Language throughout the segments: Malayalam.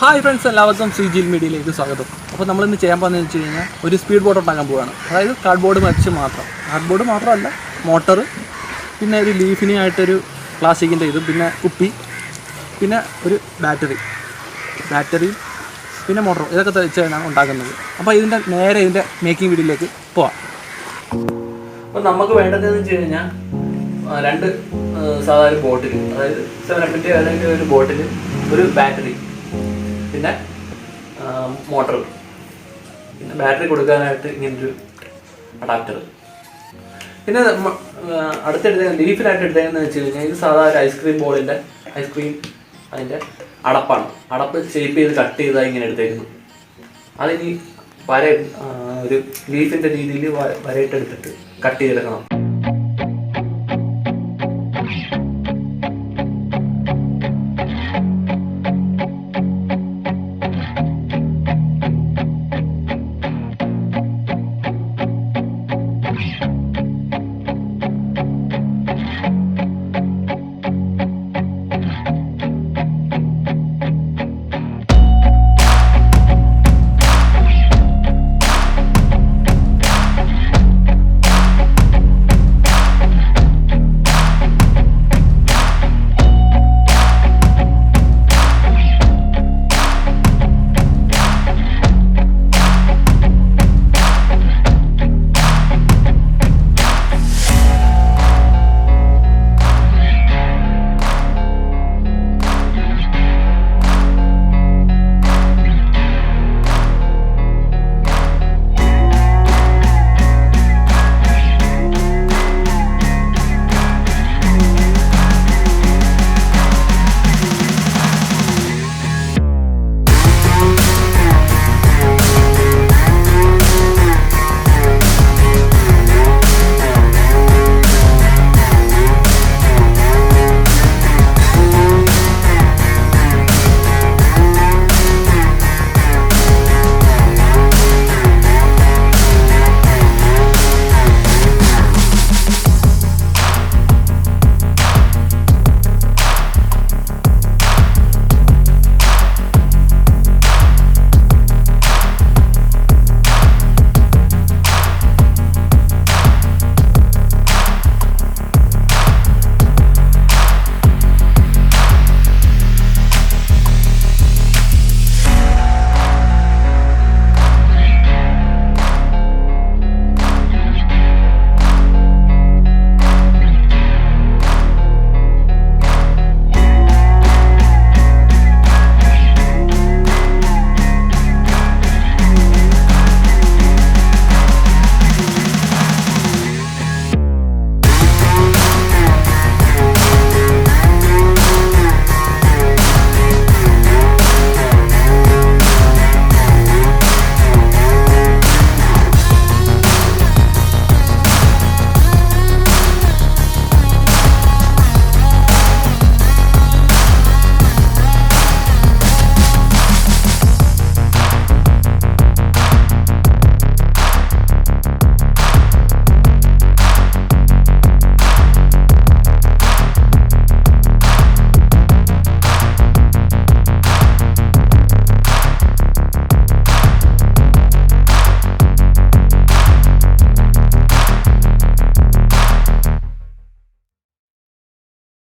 ഹായ് ഫ്രണ്ട്സ്, എല്ലാവർക്കും ajil മീഡിയയിലേക്ക് സ്വാഗതം. അപ്പോൾ നമ്മളിന്ന് ചെയ്യാൻ പോകുന്നതെന്ന് വെച്ച് കഴിഞ്ഞാൽ ഒരു സ്പീഡ് ബോട്ട് ഉണ്ടാക്കാൻ പോവുകയാണ്. അതായത് കാർഡ്ബോർഡ് വെച്ച് മാത്രം. കാർഡ്ബോർഡ് മാത്രമല്ല, മോട്ടർ, പിന്നെ ഒരു ലീഫിനായിട്ടൊരു പ്ലാസ്റ്റിക്കിൻ്റെ ഇതും, പിന്നെ കുപ്പി, പിന്നെ ഒരു ബാറ്ററി, പിന്നെ മോട്ടറും, ഇതൊക്കെ വെച്ചാണ് ഉണ്ടാക്കുന്നത്. അപ്പോൾ ഇതിൻ്റെ മേക്കിംഗ് വീഡിയോയിലേക്ക് പോവാം. അപ്പോൾ നമുക്ക് വേണ്ടതെന്ന് വെച്ച് കഴിഞ്ഞാൽ രണ്ട് സാധാരണ ബോട്ടിൽ, അതായത് 750 അല്ലെങ്കിൽ ഒരു ബോട്ടിൽ, ഒരു ബാറ്ററി, പിന്നെ മോട്ടർ, പിന്നെ ബാറ്ററി കൊടുക്കാനായിട്ട് ഇങ്ങനൊരു അഡാപ്റ്റർ. പിന്നെ അടുത്തെടുത്ത ലീഫിനായിട്ട് എടുത്തതെന്ന് വെച്ച് കഴിഞ്ഞാൽ ഇത് സാധാരണ ഐസ്ക്രീം അതിൻ്റെ അടപ്പാണ്. അടപ്പ് ഷേപ്പ് ചെയ്ത് കട്ട് ചെയ്താൽ ഇങ്ങനെ എടുത്തേക്കുന്നു. അതിനി ഒരു ലീഫിൻ്റെ രീതിയിൽ വരയിട്ടെടുത്തിട്ട് കട്ട് ചെയ്തെടുക്കണം.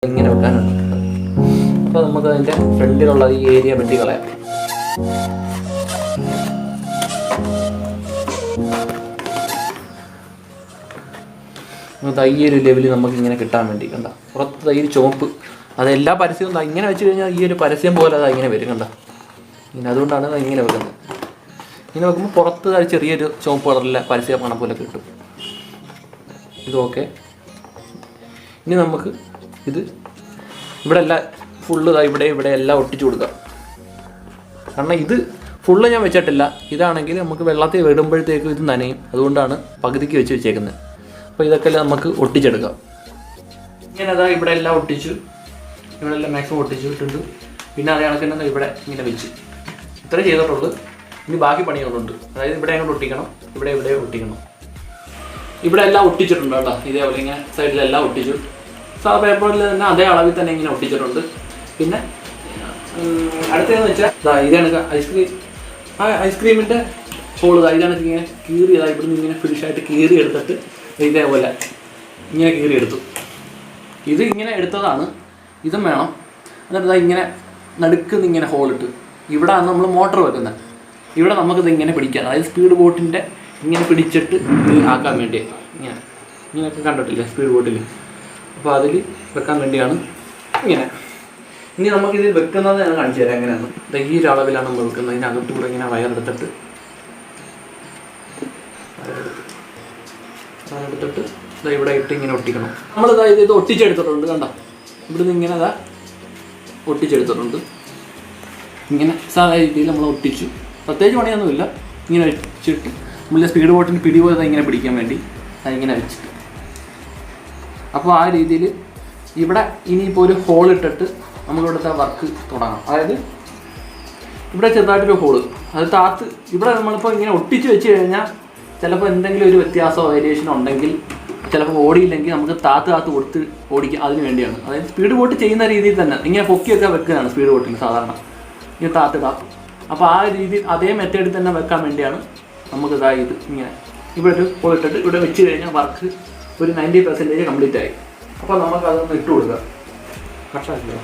ഇങ്ങനെ വെക്കാനുണ്ട്. അപ്പോൾ നമുക്ക് അതിൻ്റെ ഫ്രണ്ടിലുള്ള ഈ ഏരിയ വെട്ടി കളയാം. ഈ ഒരു ലെവലിൽ നമുക്ക് ഇങ്ങനെ കിട്ടാൻ വേണ്ടി കണ്ട പുറത്ത് ഈ ചുവപ്പ്, അതെല്ലാ പരസ്യവും ഇങ്ങനെ വെച്ച് കഴിഞ്ഞാൽ ഈ ഒരു പരസ്യം പോലെ അത് ഇങ്ങനെ വരും കണ്ട. ഇങ്ങനെ അതുകൊണ്ടാണ് അത് ഇങ്ങനെ വെക്കുന്നത്. ഇങ്ങനെ വെക്കുമ്പോൾ പുറത്ത് ചെറിയൊരു ചുവപ്പ് കളറിലെ പരസ്യം പണം പോലെ കിട്ടും. ഇത് ഓക്കെ. ഇനി നമുക്ക് ഇത് ഇവിടെ എല്ലാം ഫുള്ള് ഇവിടെ എല്ലാം ഒട്ടിച്ചു കൊടുക്കാം. കാരണം ഇത് ഫുള്ള് ഞാൻ വെച്ചിട്ടില്ല. ഇതാണെങ്കിൽ നമുക്ക് വെള്ളത്തിൽ വിടുമ്പോഴത്തേക്കും ഇത് നനയും. അതുകൊണ്ടാണ് പകുതിക്ക് വെച്ച് വെച്ചേക്കുന്നത്. അപ്പോൾ ഇതൊക്കെ നമുക്ക് ഒട്ടിച്ചെടുക്കാം. ഇങ്ങനെ ഇവിടെ എല്ലാം ഒട്ടിച്ചു, ഇവിടെ എല്ലാം മാക്സിമം ഒട്ടിച്ചിട്ടുണ്ട്. പിന്നെ അതേ കണക്കിന് ഇവിടെ ഇങ്ങനെ വെച്ച് ഇത്രേ ചെയ്തിട്ടുള്ളൂ. ഇനി ബാക്കി പണികളുണ്ട്. അതായത് ഇവിടെ അങ്ങോട്ട് ഒട്ടിക്കണം, ഇവിടെ ഒട്ടിക്കണം. ഇവിടെ എല്ലാം ഒട്ടിച്ചിട്ടുണ്ട് കേട്ടോ. ഇതേപോലെ ഇങ്ങനെ സൈഡിലെല്ലാം ഒട്ടിച്ചു. സാധാ പേപ്പറിൽ തന്നെ അതേ അളവിൽ തന്നെ ഇങ്ങനെ ഒട്ടിച്ചിട്ടുണ്ട്. പിന്നെ അടുത്തതെന്ന് വെച്ചാൽ ഇതാണ് ഐസ്ക്രീമിൻ്റെ ഹോൾ. ഇതാണ് ഇങ്ങനെ കീറിയതാണ്. ഇവിടുന്ന് ഇങ്ങനെ ഫിനിഷായിട്ട് കീറി എടുത്തിട്ട് ഇതേപോലെ ഇങ്ങനെ കീറി എടുത്തു. ഇത് ഇങ്ങനെ എടുത്തതാണ്. ഇതും വേണം. എന്നിട്ട് ഇങ്ങനെ നടുക്കുന്ന് ഇങ്ങനെ ഹോളിട്ട് ഇവിടെയാണ് നമ്മൾ മോട്ടർ വെക്കുന്നത്. ഇവിടെ നമുക്കിത് ഇങ്ങനെ പിടിക്കാം. അതായത് സ്പീഡ് ബോട്ടിൻ്റെ ഇങ്ങനെ പിടിച്ചിട്ട് ഇത് ആക്കാൻ വേണ്ടി ഇങ്ങനെയൊക്കെ കണ്ടിട്ടില്ലേ സ്പീഡ് ബോട്ടിൽ. അപ്പോൾ അതിൽ വെക്കാൻ വേണ്ടിയാണ് ഇങ്ങനെ. ഇനി നമുക്കിത് വെക്കുന്നത് ഞാൻ കാണിച്ചു തരാം എങ്ങനെയാണ്. ഈ ഒരു അളവിലാണ് നമ്മൾ വെക്കുന്നത്. അതിനകത്ത് കൂടെ ഇങ്ങനെ വയറെടുത്തിട്ട് ഇവിടെ ഇട്ട് ഇങ്ങനെ ഒട്ടിക്കണം. നമ്മളിതായത് ഇത് ഒട്ടിച്ചെടുത്തിട്ടുണ്ട്. കണ്ടോ, ഇവിടുന്ന് ഇങ്ങനെ ഒട്ടിച്ചെടുത്തിട്ടുണ്ട്. ഇങ്ങനെ സാധാരണ രീതിയിൽ നമ്മൾ ഒട്ടിച്ചു. പ്രത്യേകിച്ച് പണിയൊന്നുമില്ല. ഇങ്ങനെ വെച്ചിട്ട് നമ്മൾ സ്പീഡ് ബോട്ടിന് പിടി പോലെ ഇങ്ങനെ പിടിക്കാൻ വേണ്ടി അതിങ്ങനെ വെച്ചിട്ട്. അപ്പോൾ ആ രീതിയിൽ ഇവിടെ ഇനിയിപ്പോൾ ഒരു ഹോൾ ഇട്ടിട്ട് നമ്മളിവിടുത്തെ വർക്ക് തുടങ്ങാം. അതായത് ഇവിടെ ചെറുതായിട്ടൊരു ഹോള്, അത് താത്ത് ഇവിടെ നമ്മളിപ്പോൾ ഇങ്ങനെ ഒട്ടിച്ച് വെച്ച് കഴിഞ്ഞാൽ ചിലപ്പോൾ എന്തെങ്കിലും ഒരു വ്യത്യാസമോ വേരിയേഷനോ ഉണ്ടെങ്കിൽ ചിലപ്പോൾ ഓടിയില്ലെങ്കിൽ നമുക്ക് താത്ത് കൊടുത്ത് ഓടിക്കുക. അതിന് വേണ്ടിയാണ്. അതായത് സ്പീഡ് ബോട്ട് ചെയ്യുന്ന രീതിയിൽ തന്നെ ഇങ്ങനെ പൊക്കിയൊക്കെ വെക്കുകയാണ് സ്പീഡ് ബോട്ടിന് സാധാരണ. ഇങ്ങനെ താത്തിടാം. അപ്പോൾ ആ രീതിയിൽ അതേ മെത്തേഡിൽ തന്നെ വെക്കാൻ വേണ്ടിയാണ് നമുക്ക് ഇത് ഇങ്ങനെ ഇവിടെ ഒരു ഹോൾ ഇട്ടിട്ട് ഇവിടെ വെച്ച് കഴിഞ്ഞാൽ വർക്ക് ഒരു 90% കംപ്ലീറ്റ് ആയി. അപ്പോൾ നമുക്ക് അതൊന്ന് ഇട്ട് കൊടുക്കുക. കഷ്ടാക്കില്ല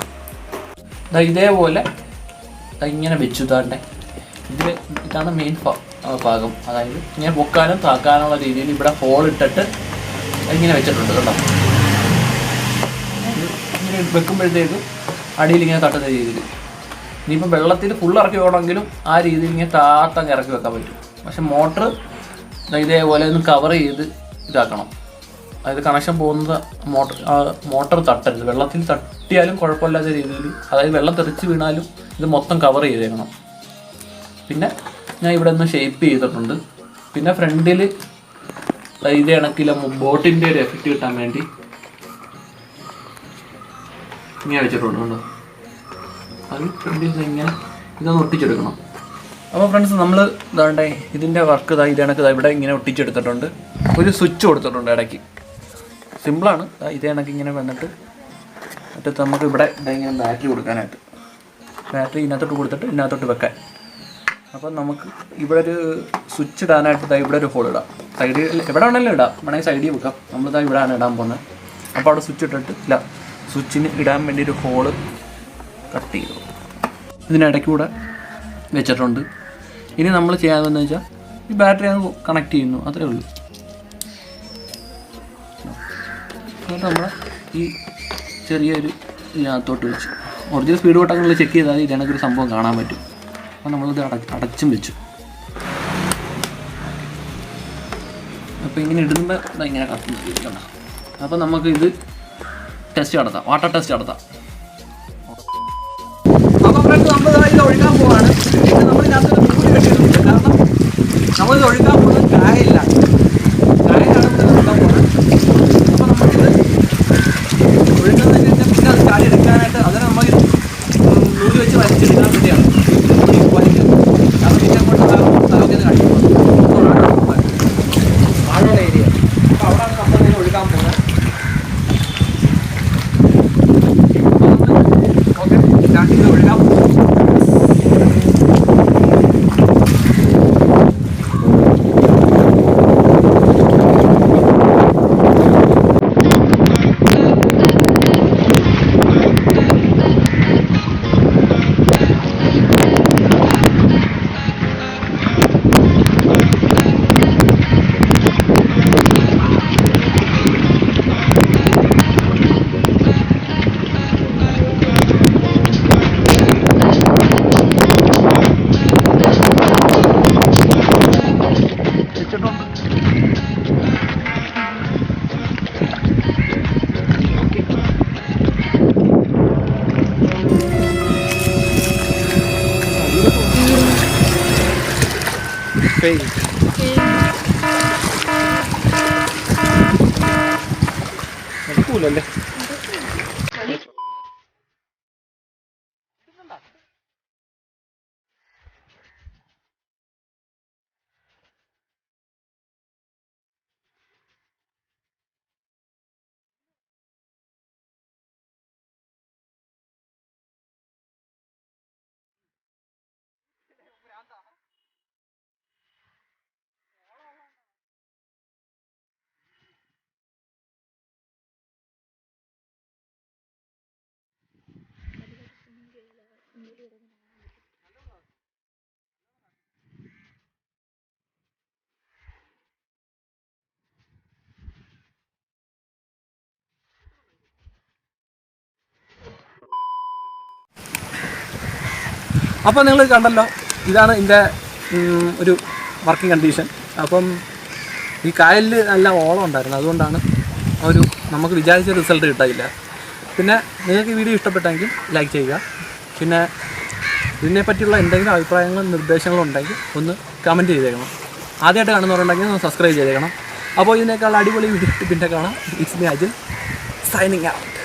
ഇതേപോലെ ഇങ്ങനെ വെച്ചു താണ്ടെ. ഇതാണ് മെയിൻ ഭാഗം. അതായത് ഇങ്ങനെ പൊക്കാനും താക്കാനുള്ള രീതിയിൽ ഇവിടെ ഹോൾ ഇട്ടിട്ട് ഇങ്ങനെ വെച്ചിട്ടുണ്ട്. കേട്ടോ, ഇങ്ങനെ വെക്കുമ്പോഴത്തേക്കും അടിയിൽ ഇങ്ങനെ തട്ടുന്ന രീതിയിൽ. ഇനിയിപ്പോൾ വെള്ളത്തിൽ ഫുൾ ഇറക്കി പോകണമെങ്കിലും ആ രീതിയിൽ ഇങ്ങനെ താത്തങ്ങ് ഇറക്കി വെക്കാൻ പറ്റും. പക്ഷെ മോട്ടർ ഇതേപോലെ ഒന്ന് കവർ ചെയ്ത് ഇതാക്കണം. അതായത് കണക്ഷൻ പോകുന്നത് മോട്ടർ തട്ടരുത്. വെള്ളത്തിൽ തട്ടിയാലും കുഴപ്പമില്ലാത്ത രീതിയിൽ, അതായത് വെള്ളം തെറിച്ച് വീണാലും ഇത് മൊത്തം കവർ ചെയ്തേക്കണം. പിന്നെ ഞാൻ ഇവിടെ ഒന്ന് ഷേപ്പ് ചെയ്തിട്ടുണ്ട്. പിന്നെ ഫ്രണ്ടിൽ ഇത് കണക്കില്ല ബോട്ടിൻ്റെ ഒരു എഫക്റ്റ് കിട്ടാൻ വേണ്ടി ഇങ്ങനെ വെച്ചിട്ടുണ്ട്. കേട്ടോ, അത് ഫ്രണ്ടിൽ ഇങ്ങനെ ഇതൊന്ന് ഒട്ടിച്ചെടുക്കണം. അപ്പോൾ ഫ്രണ്ട്സ്, നമ്മൾ ഇതാണ്ടേ ഇതിൻ്റെ വർക്ക് ഇത് കണക്ക് ഇവിടെ ഇങ്ങനെ ഒട്ടിച്ചെടുത്തിട്ടുണ്ട്. ഒരു സ്വിച്ച് കൊടുത്തിട്ടുണ്ട് ഇടയ്ക്ക്. സിമ്പിളാണ്. ഇത് കണക്ക് ഇങ്ങനെ വന്നിട്ട് മറ്റേ നമുക്ക് ഇവിടെ ഇങ്ങനെ ബാറ്ററി കൊടുക്കാനായിട്ട് ബാറ്ററി ഇതിനകത്തോട്ട് കൊടുത്തിട്ട് ഇതിനകത്തോട്ട് വെക്കാൻ. അപ്പം നമുക്ക് ഇവിടെ ഒരു സ്വിച്ച് ഇടാനായിട്ട് ഇവിടെ ഒരു ഹോൾ ഇടാം. സൈഡിൽ എവിടെ വേണമെങ്കിലും ഇടാം. വേണമെങ്കിൽ സൈഡിൽ വെക്കാം. നമ്മളിതാ ഇവിടെയാണ് ഇടാൻ പോകുന്നത്. അപ്പോൾ അവിടെ സ്വിച്ച് ഇട്ടിട്ട് സ്വിച്ചിന് ഇടാൻ വേണ്ടി ഒരു ഹോള് കട്ട് ചെയ്തു ഇതിനിടയ്ക്ക് കൂടെ വെച്ചിട്ടുണ്ട്. ഇനി നമ്മൾ ചെയ്യാമെന്ന് വെച്ചാൽ ഈ ബാറ്ററി അങ്ങ് കണക്ട് ചെയ്യുന്നു, അത്രേ ഉള്ളൂ. എന്നിട്ട് നമ്മൾ ഈ ചെറിയൊരു ഇതിനകത്തോട്ട് വെച്ച് ഒറിജിനൽ സ്പീഡ് ബോട്ടൊക്കെ ചെക്ക് ചെയ്താൽ ഇതിനൊരു സംഭവം കാണാൻ പറ്റും. അപ്പോൾ നമ്മളിത് അടച്ചും വെച്ചു. അപ്പോൾ ഇങ്ങനെ ഇടുമ്പോൾ ഇങ്ങനെ കത്തുന്നു. അപ്പോൾ നമുക്ക് ഇത് ടെസ്റ്റ് നടത്താം, വാട്ടർ ടെസ്റ്റ് നടത്താം. അപ്പോൾ ഫ്രണ്ട്സ്, നമ്മൾ ഇത് ഒഴുകാൻ പോവാണ്. നമ്മളിതിനകത്തൊരു നൂല് കെട്ടിയിട്ടുണ്ട്. കാരണം നമ്മളിത് ഒഴുകാൻ പോകുന്നത് കായലിലാണ് ഒഴുകാൻ പോകുന്നത്. അപ്പോൾ നമുക്കിത് ഒഴുകുന്നതിന് പിന്നെ അത് ചാടി എടുക്കാനായിട്ട് അതിന് നമ്മൾ നൂല് വെച്ച് വലിച്ചെടുക്കാൻ വേണ്ടിയാണ് വലിക്കുന്നത്. കാരണം പിന്നെ അങ്ങോട്ട് സ്ഥലമൊക്കെ കാണിക്കുന്നത് ആഴമുള്ള ഏരിയ. അപ്പോൾ അവിടെയാണ് നമ്മളിങ്ങനെ ഒഴുകാൻ പോകുന്നത്. ഓക്കെ, സ്റ്റാർട്ട് ചെയ്ത് ഒഴുകാം. നടക്കൂലല്ലേ. അപ്പോൾ നിങ്ങൾ കണ്ടല്ലോ, ഇതാണ് ഇതിൻ്റെ ഒരു വർക്കിംഗ് കണ്ടീഷൻ. അപ്പം ഈ കായലിൽ നല്ല ഓളം ഉണ്ടായിരുന്നു, അതുകൊണ്ടാണ് നമുക്ക് വിചാരിച്ച റിസൾട്ട് കിട്ടാനില്ല. പിന്നെ നിങ്ങൾക്ക് ഈ വീഡിയോ ഇഷ്ടപ്പെട്ടെങ്കിൽ ലൈക്ക് ചെയ്യുക. പിന്നെ ഇതിനെപ്പറ്റിയുള്ള എന്തെങ്കിലും അഭിപ്രായങ്ങളും നിർദ്ദേശങ്ങളും ഉണ്ടെങ്കിൽ ഒന്ന് കമൻറ്റ് ചെയ്തേക്കണം. ആദ്യമായിട്ട് കാണുന്നവരുണ്ടെങ്കിൽ ഒന്ന് സബ്സ്ക്രൈബ് ചെയ്തേക്കണം. അപ്പോൾ ഇതിനേക്കാൾ അടിപൊളി വീഡിയോ പിന്നെ കാണാം. It's me Ajil, signing out.